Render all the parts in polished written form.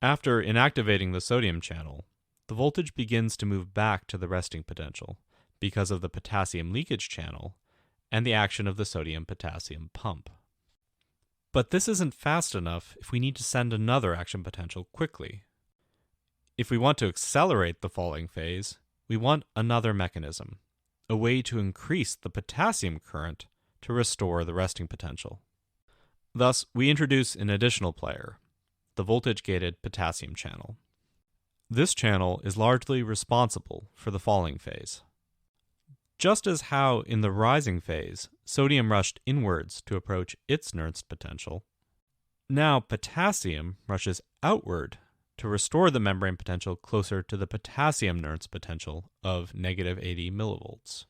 After inactivating the sodium channel, the voltage begins to move back to the resting potential because of the potassium leakage channel and the action of the sodium-potassium pump. But this isn't fast enough if we need to send another action potential quickly. If we want to accelerate the falling phase, we want another mechanism, a way to increase the potassium current to restore the resting potential. Thus, we introduce an additional player, the voltage-gated potassium channel. This channel is largely responsible for the falling phase. Just as how in the rising phase, sodium rushed inwards to approach its Nernst potential, now potassium rushes outward to restore the membrane potential closer to the potassium Nernst potential of -80 millivolts.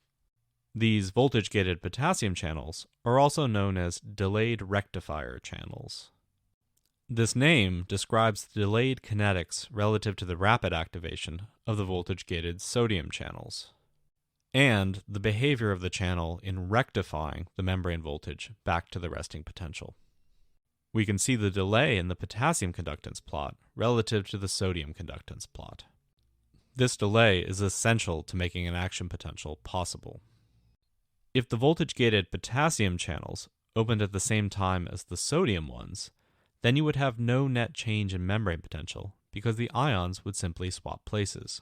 These voltage-gated potassium channels are also known as delayed rectifier channels. This name describes the delayed kinetics relative to the rapid activation of the voltage-gated sodium channels, and the behavior of the channel in rectifying the membrane voltage back to the resting potential. We can see the delay in the potassium conductance plot relative to the sodium conductance plot. This delay is essential to making an action potential possible. If the voltage-gated potassium channels opened at the same time as the sodium ones, then you would have no net change in membrane potential because the ions would simply swap places.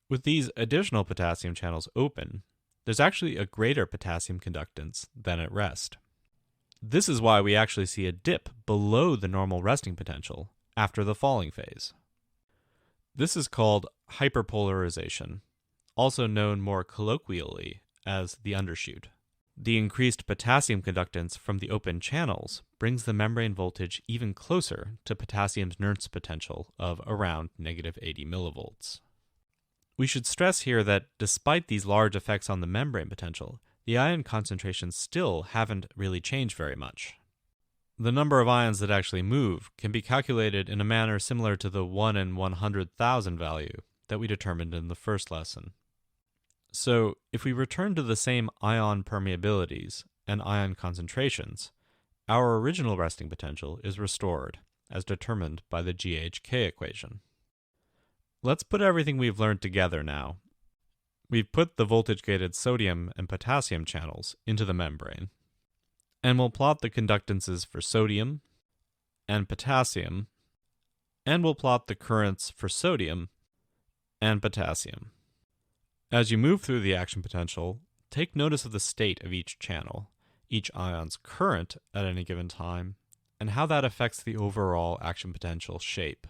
With these additional potassium channels open, there's actually a greater potassium conductance than at rest. This is why we actually see a dip below the normal resting potential after the falling phase. This is called hyperpolarization, also known more colloquially as the undershoot. The increased potassium conductance from the open channels brings the membrane voltage even closer to potassium's Nernst potential of around -80 millivolts. We should stress here that despite these large effects on the membrane potential, the ion concentrations still haven't really changed very much. The number of ions that actually move can be calculated in a manner similar to the 1 in 100,000 value that we determined in the first lesson. So, if we return to the same ion permeabilities and ion concentrations, our original resting potential is restored, as determined by the GHK equation. Let's put everything we've learned together now. We've put the voltage-gated sodium and potassium channels into the membrane, and we'll plot the conductances for sodium and potassium, and we'll plot the currents for sodium and potassium. As you move through the action potential, take notice of the state of each channel, each ion's current at any given time, and how that affects the overall action potential shape.